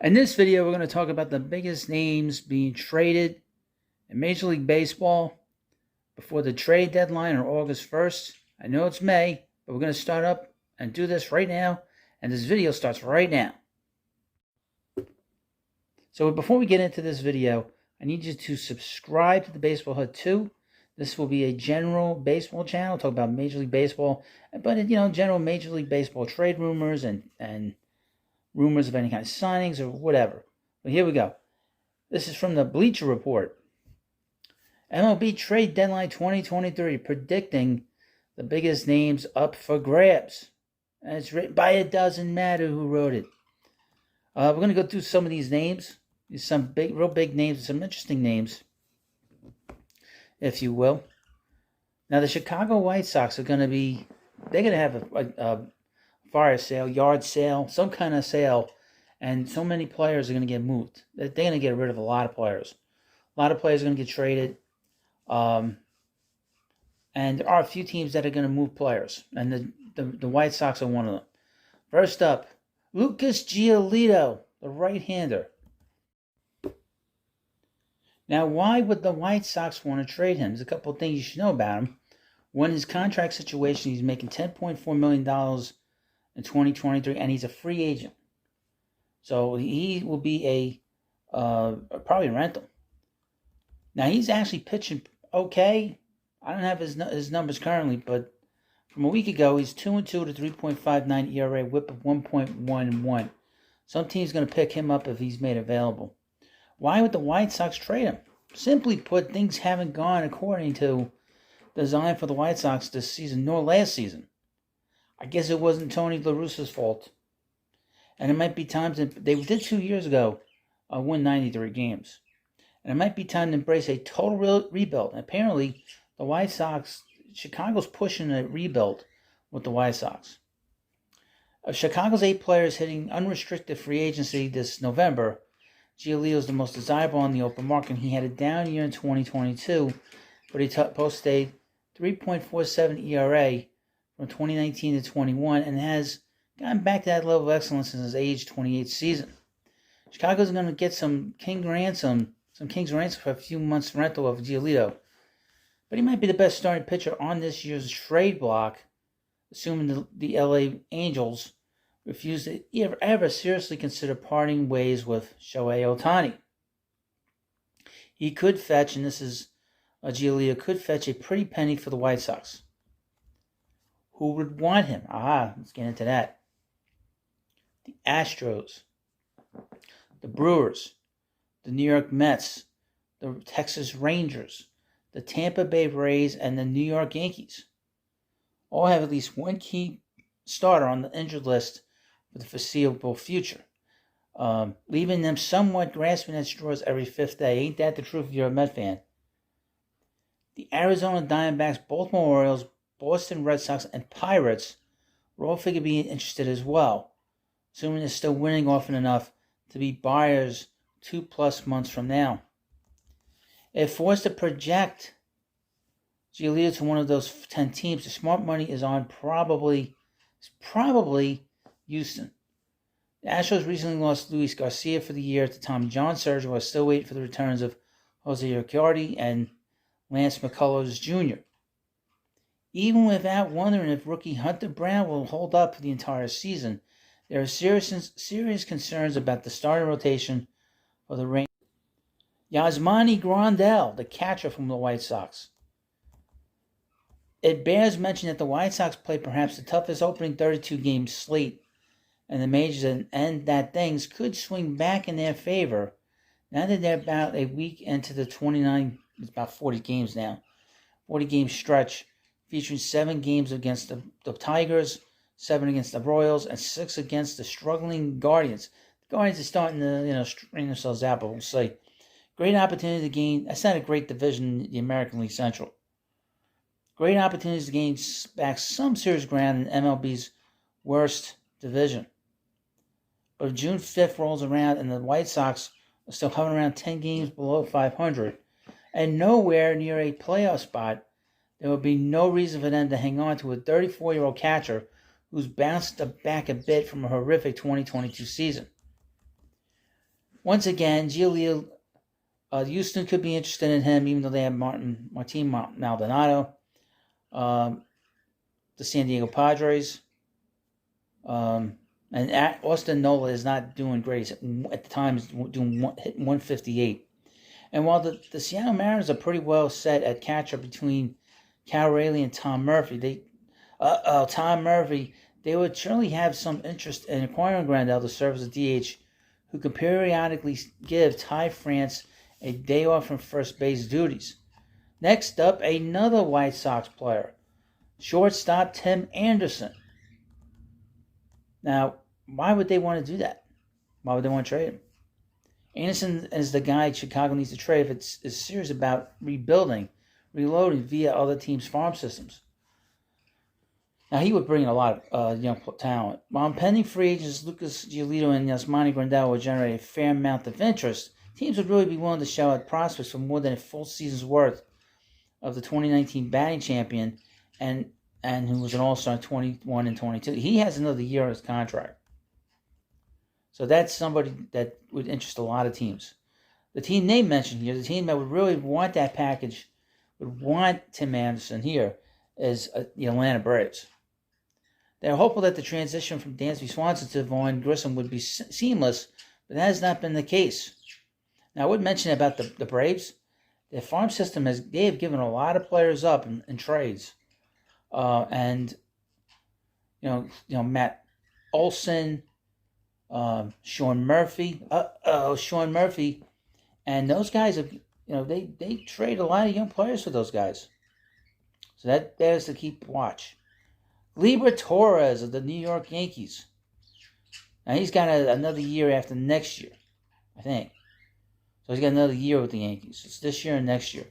In this video, we're going to talk about the biggest names being traded in Major League Baseball before the trade deadline on August 1st. I know it's May, but we're going to start up and do this right now, and this video starts right now. So before we get into this video, I need you to subscribe to the Baseball Hut 2. This will be a general baseball channel, talk about Major League Baseball, but general Major League Baseball trade rumors and rumors of any kind of signings or whatever. But here we go. This is from the Bleacher Report. MLB trade deadline 2023, predicting the biggest names up for grabs. And it's written by It Doesn't Matter who wrote it. We're going to go through some of these names. Some real big names, some interesting names, if you will. Now, the Chicago White Sox are going to have a fire sale, yard sale, some kind of sale, and so many players are going to get moved. They're going to get rid of a lot of players. A lot of players are going to get traded. And there are a few teams that are going to move players, and the White Sox are one of them. First up, Lucas Giolito, the right-hander. Now, why would the White Sox want to trade him? There's a couple of things you should know about him. One, his contract situation, he's making $10.4 million in 2023, and he's a free agent. So he will be probably a rental. Now, he's actually pitching okay. I don't have his numbers currently, but from a week ago, he's 2-2 to 3.59 ERA, whip of 1.11. Some team's going to pick him up if he's made available. Why would the White Sox trade him? Simply put, things haven't gone according to design for the White Sox this season, nor last season. I guess it wasn't Tony La Russa's fault. And it might be time they did 2 years ago, win 93 games. And it might be time to embrace a total rebuild. And apparently, the White Sox, Chicago's pushing a rebuild with the White Sox. Of Chicago's 8 players hitting unrestricted free agency this November, Giolito is the most desirable on the open market. He had a down year in 2022, but he posted a 3.47 ERA from 2019 to 21 and has gotten back to that level of excellence in his age 28 season. Chicago's going to get some King's ransom for a few months rental of Giolito. But he might be the best starting pitcher on this year's trade block, assuming the LA Angels refuse to ever seriously consider parting ways with Shohei Ohtani. He could fetch, and this is Giolito, could fetch a pretty penny for the White Sox. Who would want him? Let's get into that. The Astros, the Brewers, the New York Mets, the Texas Rangers, the Tampa Bay Rays, and the New York Yankees all have at least one key starter on the injured list for the foreseeable future, leaving them somewhat grasping at straws every fifth day. Ain't that the truth if you're a Met fan? The Arizona Diamondbacks, Baltimore Orioles, Boston Red Sox, and Pirates were all figured to be interested as well, assuming they're still winning often enough to be buyers 2+ months from now. If forced to project Giolito to one of those 10 teams, the smart money is on probably Houston. The Astros recently lost Luis Garcia for the year to Tommy John surgery while still waiting for the returns of Jose Urquidy and Lance McCullers Jr. Even without wondering if rookie Hunter Brown will hold up for the entire season, there are serious concerns about the starting rotation for the Rangers. Yasmani Grandal, the catcher from the White Sox. It bears mention that the White Sox played perhaps the toughest opening 32-game slate in the majors, and that things could swing back in their favor now that they're about a week into the it's about 40 games now, 40-game stretch featuring 7 games against the Tigers, 7 against the Royals, and 6 against the struggling Guardians. The Guardians are starting to strain themselves out, but we'll see. Great opportunity to gain. That's not a great division, the American League Central. Great opportunities to gain back some serious ground in MLB's worst division. But if June 5th rolls around and the White Sox are still hovering around 10 games below 500 and nowhere near a playoff spot, there would be no reason for them to hang on to a 34-year-old catcher who's bounced back a bit from a horrific 2022 season. once again, Giolito, Houston could be interested in him, even though they have Martin Maldonado. The San Diego Padres. And Austin Nola is not doing great. At the time, he's hitting 158. And while the Seattle Mariners are pretty well set at catcher between Cal Raleigh and Tom Murphy, they would surely have some interest in acquiring Grandal to serve as a DH who could periodically give Ty France a day off from first base duties. Next up, another White Sox player, shortstop Tim Anderson. Now, why would they want to do that? Why would they want to trade him? Anderson is the guy Chicago needs to trade if it's serious about reloading via other teams' farm systems. Now, he would bring a lot of young talent. While impending free agents Lucas Giolito and Yasmani Grandal would generate a fair amount of interest, teams would really be willing to shell out prospects for more than a full season's worth of the 2019 batting champion and who was an all-star in 21 and 22. He has another year on his contract. So that's somebody that would interest a lot of teams. The team they mentioned here, the team that would really want that package, would want Tim Anderson here, is the Atlanta Braves. They're hopeful that the transition from Dansby Swanson to Vaughn Grissom would be seamless, but that has not been the case. Now, I would mention about the Braves. Their farm system they have given a lot of players up in trades. And Matt Olson, Sean Murphy, and those guys have they trade a lot of young players for those guys, so that bears to keep watch. Gleyber Torres of the New York Yankees. Now he's got another year after next year, I think. So he's got another year with the Yankees. It's this year and next year.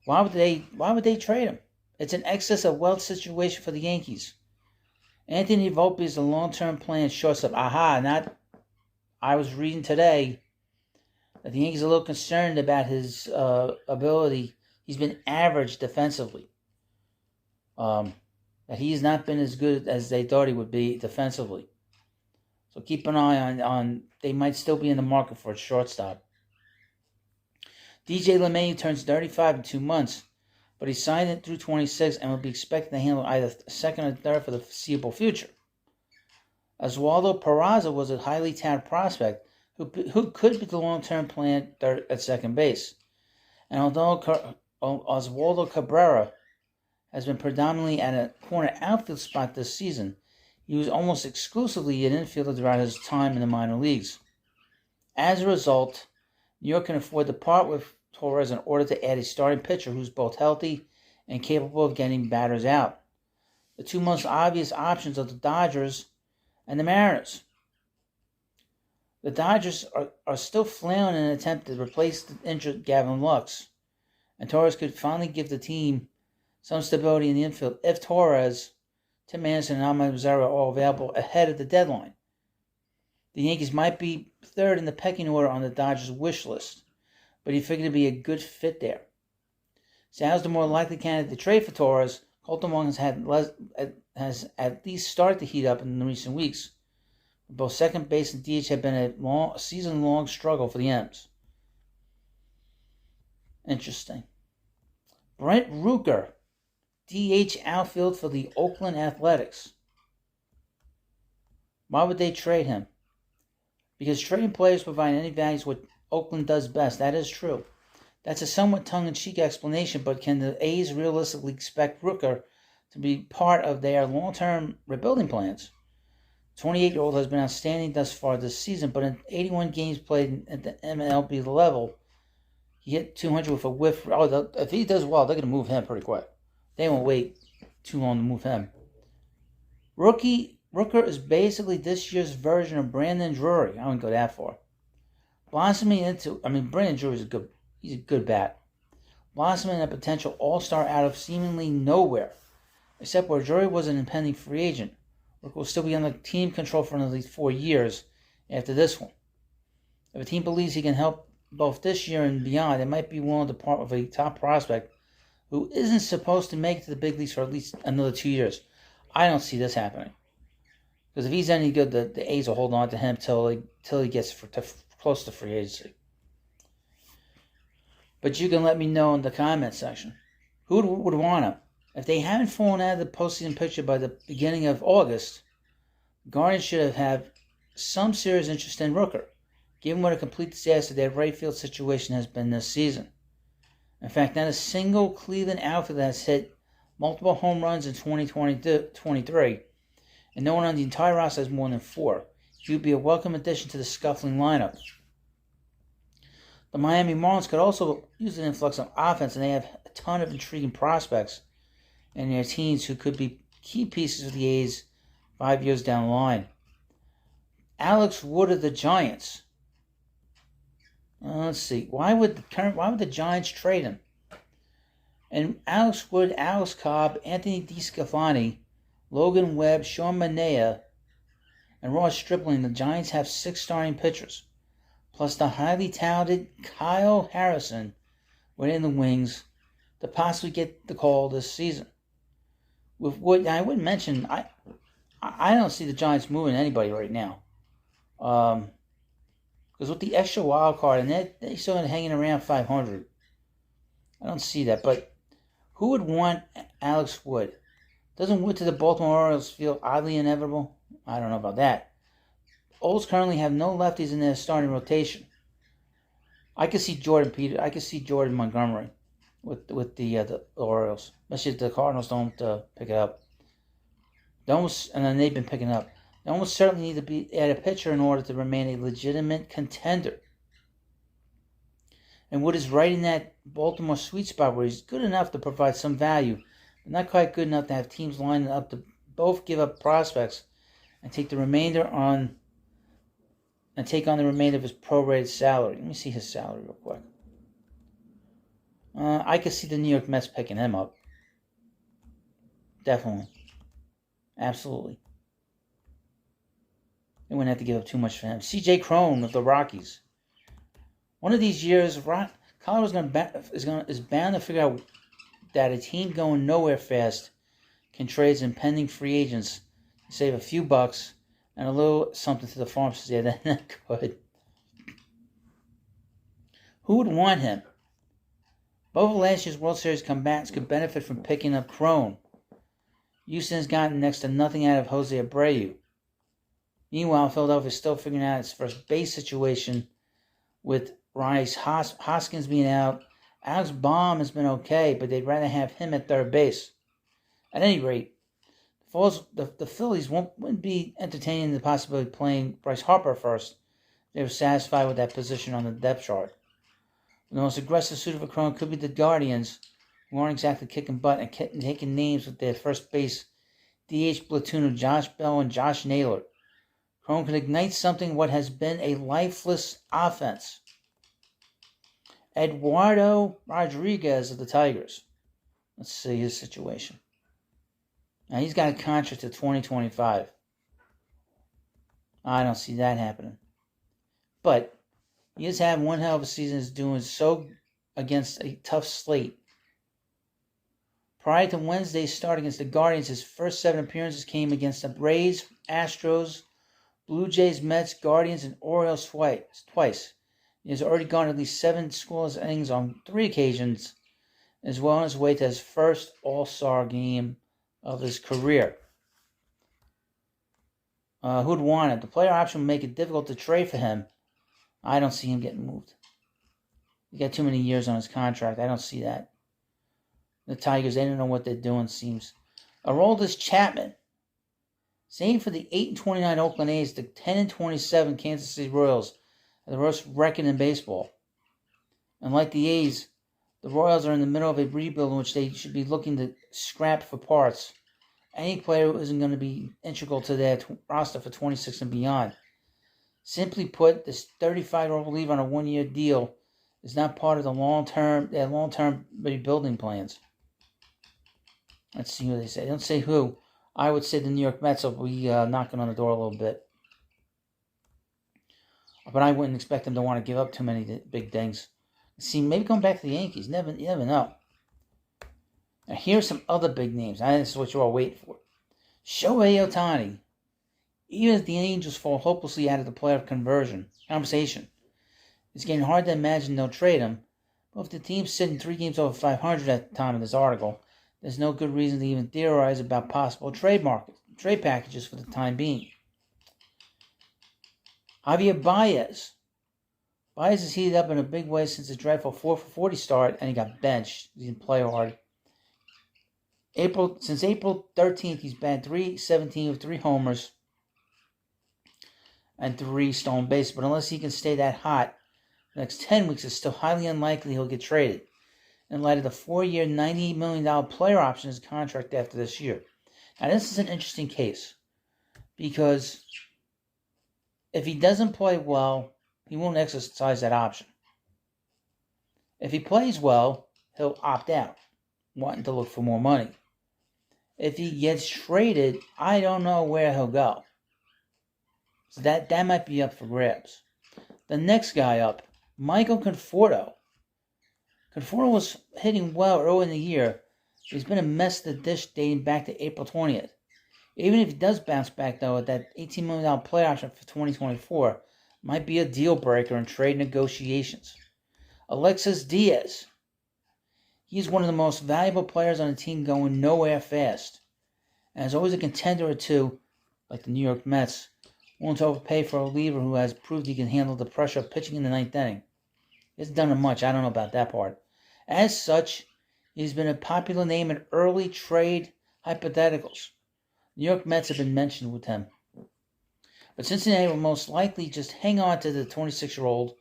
Why would they trade him? It's an excess of wealth situation for the Yankees. Anthony Volpe is a long-term plan shortstop. I was reading today that the Yankees are a little concerned about his ability. He's been average defensively. That he's not been as good as they thought he would be defensively. So keep an eye on they might still be in the market for a shortstop. DJ LeMahieu turns 35 in 2 months, but he signed it through 26 and will be expected to handle either second or third for the foreseeable future. Oswaldo Peraza was a highly talented prospect who could be the long-term plan at second base. And although Oswaldo Cabrera has been predominantly at a corner outfield spot this season, he was almost exclusively an infielder throughout his time in the minor leagues. As a result, New York can afford to part with Torres in order to add a starting pitcher who's both healthy and capable of getting batters out. The two most obvious options are the Dodgers and the Mariners. The Dodgers are still flailing in an attempt to replace the injured Gavin Lux, and Torres could finally give the team some stability in the infield if Torres, Tim Anderson, and Ahmed Rosario are all available ahead of the deadline. The Yankees might be third in the pecking order on the Dodgers' wish list, but he figured to be a good fit there. Sal's the more likely candidate to trade for Torres. Colton Wong has at least started to heat up in the recent weeks. Both second base and DH have been a season-long struggle for the M's. Interesting. Brent Rooker, DH outfield for the Oakland Athletics. Why would they trade him? Because trading players provide any value is what Oakland does best. That is true. That's a somewhat tongue-in-cheek explanation, but can the A's realistically expect Rooker to be part of their long-term rebuilding plans? The 28-year-old has been outstanding thus far this season, but in 81 games played at the MLB level, he hit 200 with a whiff. If he does well, they're going to move him pretty quick. They won't wait too long to move him. Rooker is basically this year's version of Brandon Drury. I wouldn't go that far. Brandon Drury is he's a good bat. Blossoming a potential all-star out of seemingly nowhere. Except where Drury was an impending free agent. Rooker will still be under team control for another 4 years after this one. If a team believes he can help both this year and beyond, it might be willing to part with a top prospect who isn't supposed to make it to the big leagues for at least another 2 years. I don't see this happening. Because if he's any good, the A's will hold on to him till he gets to close to free agency. But you can let me know in the comment section. Who would want him? If they haven't fallen out of the postseason picture by the beginning of August, the Guardians should have some serious interest in Rooker, given what a complete disaster their right field situation has been this season. In fact, not a single Cleveland outfielder has hit multiple home runs in 2023, and no one on the entire roster has more than 4. He would be a welcome addition to the scuffling lineup. The Miami Marlins could also use an influx of offense, and they have a ton of intriguing prospects in their teams who could be key pieces of the A's 5 years down the line. Alex Wood of the Giants. Let's see. Why would the Giants trade him? And Alex Wood, Alex Cobb, Anthony DeSclafani, Logan Webb, Sean Manaea, and Ross Stripling, the Giants have 6 starting pitchers, plus the highly talented Kyle Harrison within the wings to possibly get the call this season. With Wood, I would mention, I don't see the Giants moving anybody right now. Because with the extra wild card, and they're still hanging around 500. I don't see that. But who would want Alex Wood? Doesn't Wood to the Baltimore Orioles feel oddly inevitable? I don't know about that. Olds currently have no lefties in their starting rotation. I could see Jordan Montgomery with the Orioles, especially if the Cardinals don't pick it up. And then they've been picking up. They almost certainly need to add a pitcher in order to remain a legitimate contender. And Wood is right in that Baltimore sweet spot where he's good enough to provide some value, but not quite good enough to have teams lined up to both give up prospects and take on the remainder of his prorated salary. Let me see his salary real quick. I could see the New York Mets picking him up. Definitely. Absolutely. They wouldn't have to give up too much for him. C.J. Cron of the Rockies. One of these years, Colorado is bound to figure out that a team going nowhere fast can trade some pending free agents to save a few bucks and a little something to the farm since they're that good. Who would want him? Both of last year's World Series combatants could benefit from picking up Cron. Houston has gotten next to nothing out of Jose Abreu. Meanwhile, Philadelphia is still figuring out its first base situation with Rice Hoskins being out. Alex Baum has been okay, but they'd rather have him at third base. At any rate, the Phillies wouldn't be entertaining the possibility of playing Bryce Harper first. They were satisfied with that position on the depth chart. The most aggressive suitor for Cron could be the Guardians, who aren't exactly kicking butt and taking names with their first base DH platoon of Josh Bell and Josh Naylor. Cron can ignite something what has been a lifeless offense. Eduardo Rodriguez of the Tigers. Let's see his situation. Now he's got a contract to 2025. I don't see that happening. But he has had one hell of a season. Is doing so against a tough slate. Prior to Wednesday's start against the Guardians, his first 7 appearances came against the Braves, Astros, Blue Jays, Mets, Guardians, and Orioles twice. He has already gone at least 7 scoreless innings on 3 occasions, as well on his way to his first All-Star game of his career. Who'd want it? The player option would make it difficult to trade for him. I don't see him getting moved. He got too many years on his contract. I don't see that. The Tigers, they don't know what they're doing, seems. Aroldis Chapman. Same for the 8-29 Oakland A's, the 10-27 Kansas City Royals, are the worst record in baseball. And like the A's, the Royals are in the middle of a rebuild in which they should be looking to scrap for parts. Any player who isn't going to be integral to their roster for 26 and beyond. Simply put, this 35-year-old reliever on a 1-year deal is not part of their long-term rebuilding plans. Let's see what they say. They don't say who. I would say the New York Mets will be knocking on the door a little bit. But I wouldn't expect them to want to give up too many big things. See, maybe going back to the Yankees. You never know. Now, here's some other big names. This is what you're all waiting for. Shohei Ohtani. Even if the Angels fall hopelessly out of the playoff conversation, It's getting hard to imagine they'll trade him. But if the team's sitting 3 games over 500 at the time of this article, there's no good reason to even theorize about possible trade packages for the time being. Javier Baez. Baez has heated up in a big way since his dreadful 4-for-40 start, and he got benched. He didn't play hard. Since April 13th, he's batted .317 with 3 homers and 3 stolen bases. But unless he can stay that hot, the next 10 weeks, it's still highly unlikely he'll get traded, in light of the 4-year, $98 million player option in his contract after this year. Now, this is an interesting case, because if he doesn't play well, he won't exercise that option. If he plays well, he'll opt out, wanting to look for more money. If he gets traded, I don't know where he'll go. So that might be up for grabs. The next guy up, Michael Conforto. Conforto was hitting well early in the year, but he's been a mess to the dish dating back to April 20th. Even if he does bounce back, though, at that $18 million play option for 2024, might be a deal breaker in trade negotiations. Alexis Diaz. He's one of the most valuable players on the team, going nowhere fast. And there's always a contender or two, like the New York Mets, willing to overpay for a reliever who has proved he can handle the pressure of pitching in the 9th inning. He hasn't done it much. I don't know about that part. As such, he's been a popular name in early trade hypotheticals. New York Mets have been mentioned with him. But Cincinnati will most likely just hang on to the 26-year-old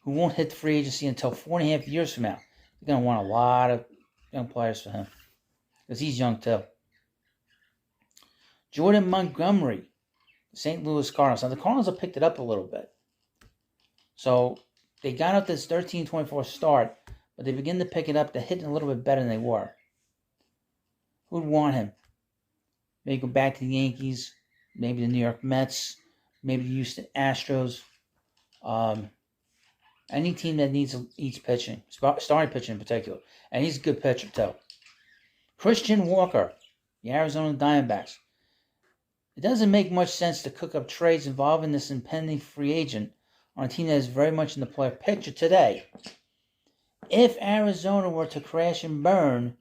who won't hit the free agency until 4.5 years from now. They're going to want a lot of young players for him, because he's young too. Jordan Montgomery, the St. Louis Cardinals. Now, the Cardinals have picked it up a little bit. So they got up this 13-24 start, but they begin to pick it up. They're hitting a little bit better than they were. Who'd want him? Maybe go back to the Yankees, maybe the New York Mets, maybe the Houston Astros. Any team that needs pitching, starting pitching in particular. And he's a good pitcher, too. Christian Walker, the Arizona Diamondbacks. It doesn't make much sense to cook up trades involving this impending free agent on a team that is very much in the player picture today. If Arizona were to crash and burn,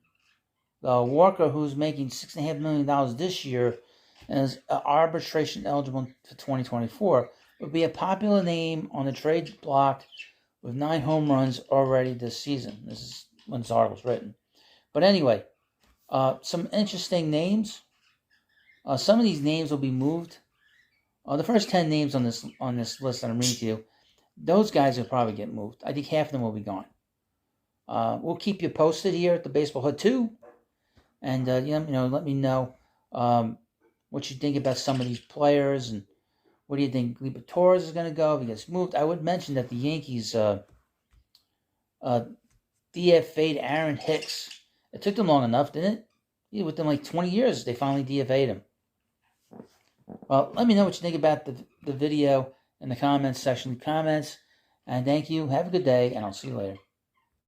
Walker, who's making $6.5 million this year and is arbitration eligible for 2024, would be a popular name on the trade block with 9 home runs already this season. This is when this article was written. But anyway, some interesting names. Some of these names will be moved. The first 10 names on this list that I'm reading to you, those guys will probably get moved. I think half of them will be gone. We'll keep you posted here at the Baseball Hood too, and let me know what you think about some of these players, and what do you think Gleyber Torres is going to go if he gets moved. I would mention that the Yankees DFA'd Aaron Hicks. It took them long enough, didn't it? Yeah, within like 20 years, they finally DFA'd him. Well, let me know what you think about the video in the comments section. Comments, and thank you. Have a good day, and I'll see you later.